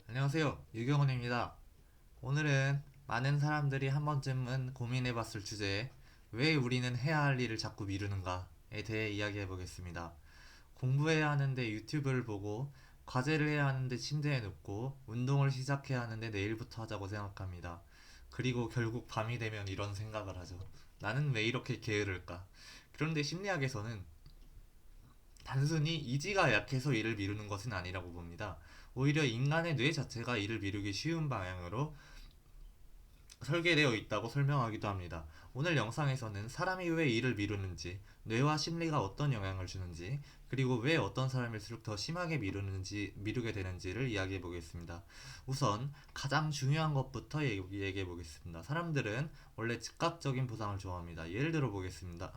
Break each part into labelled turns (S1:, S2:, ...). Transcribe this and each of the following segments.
S1: 안녕하세요. 유경원입니다. 오늘은 많은 사람들이 한 번쯤은 고민해봤을 주제, 왜 우리는 해야 할 일을 자꾸 미루는가에 대해 이야기해 보겠습니다. 공부해야 하는데 유튜브를 보고, 과제를 해야 하는데 침대에 눕고, 운동을 시작해야 하는데 내일부터 하자고 생각합니다. 그리고 결국 밤이 되면 이런 생각을 하죠. 나는 왜 이렇게 게으를까? 그런데 심리학에서는 단순히 이지가 약해서 일을 미루는 것은 아니라고 봅니다. 오히려 인간의 뇌 자체가 일을 미루기 쉬운 방향으로 설계되어 있다고 설명하기도 합니다. 오늘 영상에서는 사람이 왜 일을 미루는지, 뇌와 심리가 어떤 영향을 주는지, 그리고 왜 어떤 사람일수록 더 심하게 미루게 되는지를 이야기해 보겠습니다. 우선 가장 중요한 것부터 얘기해 보겠습니다. 사람들은 원래 즉각적인 보상을 좋아합니다. 예를 들어 보겠습니다.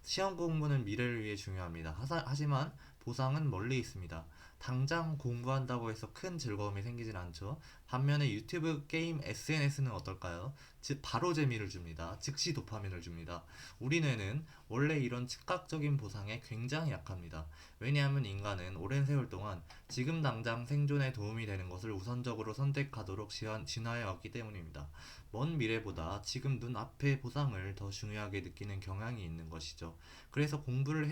S1: 시험 공부는 미래를 위해 중요합니다. 하지만 보상은 멀리 있습니다. 당장 공부한다고 해서 큰 즐거움이 생기진 않죠. 반면에 유튜브, 게임, SNS는 어떨까요? 즉 바로 재미를 줍니다. 즉시 도파민을 줍니다. 우리 뇌는 원래 이런 즉각적인 보상에 굉장히 약합니다. 왜냐하면 인간은 오랜 세월 동안 지금 당장 생존에 도움이 되는 것을 우선적으로 선택하도록 진화해 왔기 때문입니다. 먼 미래보다 지금 눈앞의 보상을 더 중요하게 느끼는 경향이 있는 것이죠. 그래서 공부를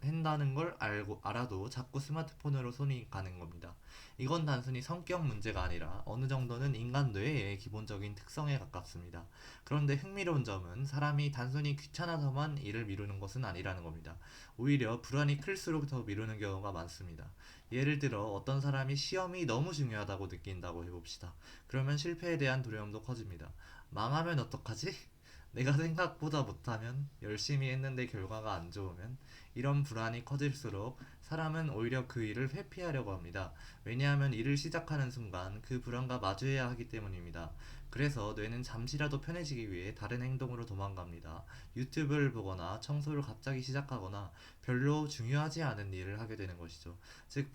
S1: 한다는 걸 알아도 자꾸 스마트폰으로 손이 가는 겁니다. 이건 단순히 성격 문제가 아니라 어느 정도는 인간 뇌의 기본적인 특성에 가깝습니다. 그런데 흥미로운 점은 사람이 단순히 귀찮아서만 일을 미루는 것은 아니라는 겁니다. 오히려 불안이 클수록 더 미루는 경우가 많습니다. 예를 들어 어떤 사람이 시험이 너무 중요하다고 느낀다고 해봅시다. 그러면 실패에 대한 두려움도 커집니다. 망하면 어떡하지? 내가 생각보다 못하면, 열심히 했는데 결과가 안 좋으면, 이런 불안이 커질수록 사람은 오히려 그 일을 회피하려고 합니다. 왜냐하면 일을 시작하는 순간 그 불안과 마주해야 하기 때문입니다. 그래서 뇌는 잠시라도 편해지기 위해 다른 행동으로 도망갑니다. 유튜브를 보거나 청소를 갑자기 시작하거나 별로 중요하지 않은 일을 하게 되는 것이죠. 즉,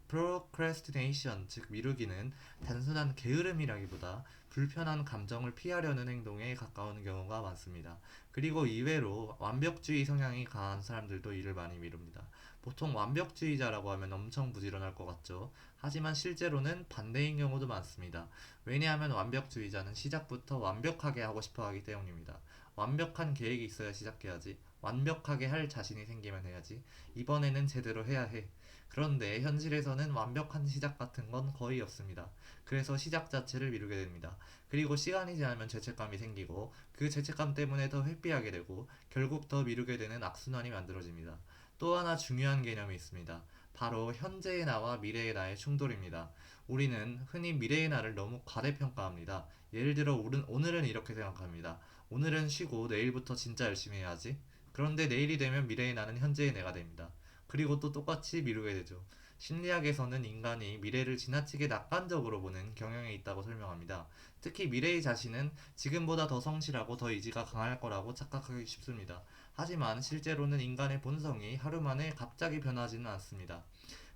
S1: procrastination, 즉 미루기는 단순한 게으름이라기보다 불편한 감정을 피하려는 행동에 가까운 경우가 많습니다. 그리고 이외로 완벽주의 성향이 강한 사람들도 일을 많이 미룹니다. 보통 완벽주의자라고 하면 엄청 부지런할 것 같죠. 하지만 실제로는 반대인 경우도 많습니다. 왜냐하면 완벽주의자는 시작부터 완벽하게 하고 싶어 하기 때문입니다. 완벽한 계획이 있어야 시작해야지. 완벽하게 할 자신이 생기면 해야지. 이번에는 제대로 해야 해. 그런데 현실에서는 완벽한 시작 같은 건 거의 없습니다. 그래서 시작 자체를 미루게 됩니다. 그리고 시간이 지나면 죄책감이 생기고 그 죄책감 때문에 더 회피하게 되고 결국 더 미루게 되는 악순환이 만들어집니다. 또 하나 중요한 개념이 있습니다. 바로 현재의 나와 미래의 나의 충돌입니다. 우리는 흔히 미래의 나를 너무 과대평가합니다. 예를 들어 오늘은 이렇게 생각합니다. 오늘은 쉬고 내일부터 진짜 열심히 해야지. 그런데 내일이 되면 미래의 나는 현재의 내가 됩니다. 그리고 또 똑같이 미루게 되죠. 심리학에서는 인간이 미래를 지나치게 낙관적으로 보는 경향이 있다고 설명합니다. 특히 미래의 자신은 지금보다 더 성실하고 더 의지가 강할 거라고 착각하기 쉽습니다. 하지만 실제로는 인간의 본성이 하루 만에 갑자기 변하지는 않습니다.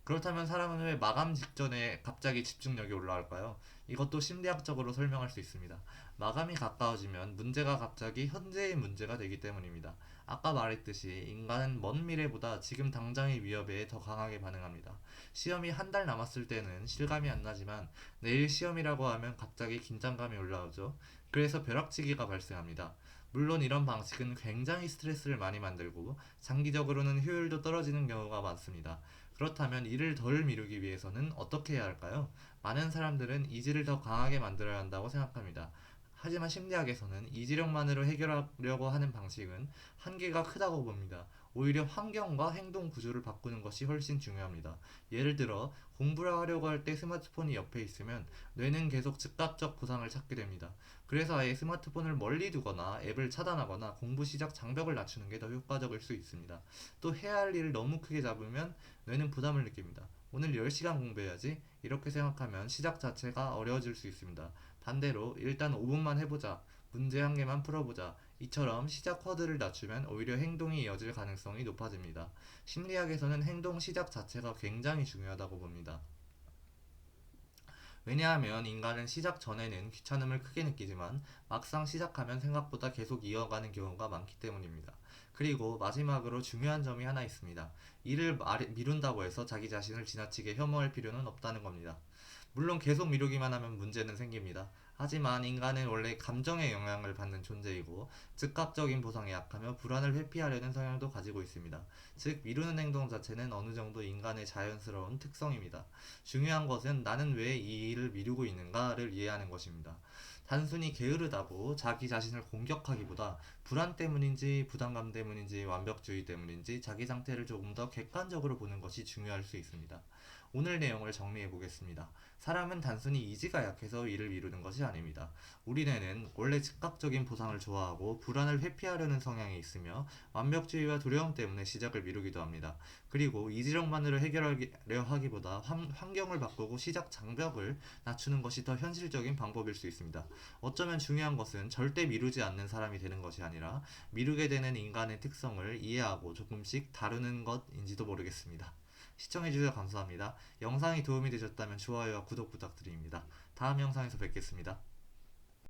S1: 그렇다면 사람은 왜 마감 직전에 갑자기 집중력이 올라갈까요? 이것도 심리학적으로 설명할 수 있습니다. 마감이 가까워지면 문제가 갑자기 현재의 문제가 되기 때문입니다. 아까 말했듯이 인간은 먼 미래보다 지금 당장의 위협에 더 강하게 반응합니다. 시험이 한 달 남았을 때는 실감이 안 나지만 내일 시험이라고 하면 갑자기 긴장감이 올라오죠. 그래서 벼락치기가 발생합니다. 물론 이런 방식은 굉장히 스트레스를 많이 만들고 장기적으로는 효율도 떨어지는 경우가 많습니다. 그렇다면 이를 덜 미루기 위해서는 어떻게 해야 할까요? 많은 사람들은 이지를 더 강하게 만들어야 한다고 생각합니다. 하지만 심리학에서는 이지력만으로 해결하려고 하는 방식은 한계가 크다고 봅니다. 오히려 환경과 행동 구조를 바꾸는 것이 훨씬 중요합니다. 예를 들어 공부를 하려고 할 때 스마트폰이 옆에 있으면 뇌는 계속 즉각적 보상을 찾게 됩니다. 그래서 아예 스마트폰을 멀리 두거나 앱을 차단하거나 공부 시작 장벽을 낮추는 게 더 효과적일 수 있습니다. 또 해야 할 일을 너무 크게 잡으면 뇌는 부담을 느낍니다. 오늘 10시간 공부해야지 이렇게 생각하면 시작 자체가 어려워질 수 있습니다. 반대로 일단 5분만 해보자. 문제 한 개만 풀어보자. 이처럼 시작 허들을 낮추면 오히려 행동이 이어질 가능성이 높아집니다. 심리학에서는 행동 시작 자체가 굉장히 중요하다고 봅니다. 왜냐하면 인간은 시작 전에는 귀찮음을 크게 느끼지만 막상 시작하면 생각보다 계속 이어가는 경우가 많기 때문입니다. 그리고 마지막으로 중요한 점이 하나 있습니다. 일을 미룬다고 해서 자기 자신을 지나치게 혐오할 필요는 없다는 겁니다. 물론 계속 미루기만 하면 문제는 생깁니다. 하지만 인간은 원래 감정의 영향을 받는 존재이고 즉각적인 보상에 약하며 불안을 회피하려는 성향도 가지고 있습니다. 즉 미루는 행동 자체는 어느 정도 인간의 자연스러운 특성입니다. 중요한 것은 나는 왜 이 일을 미루고 있는가를 이해하는 것입니다. 단순히 게으르다고 자기 자신을 공격하기보다 불안 때문인지 부담감 때문인지 완벽주의 때문인지 자기 상태를 조금 더 객관적으로 보는 것이 중요할 수 있습니다. 오늘 내용을 정리해 보겠습니다. 사람은 단순히 이지가 약해서 일을 미루는 것이 아닙니다. 우리 뇌는 원래 즉각적인 보상을 좋아하고 불안을 회피하려는 성향이 있으며 완벽주의와 두려움 때문에 시작을 미루기도 합니다. 그리고 이지력만으로 해결하려 하기보다 환경을 바꾸고 시작 장벽을 낮추는 것이 더 현실적인 방법일 수 있습니다. 어쩌면 중요한 것은 절대 미루지 않는 사람이 되는 것이 아니라 미루게 되는 인간의 특성을 이해하고 조금씩 다루는 것인지도 모르겠습니다. 시청해주셔서 감사합니다. 영상이 도움이 되셨다면 좋아요와 구독 부탁드립니다. 다음 영상에서 뵙겠습니다.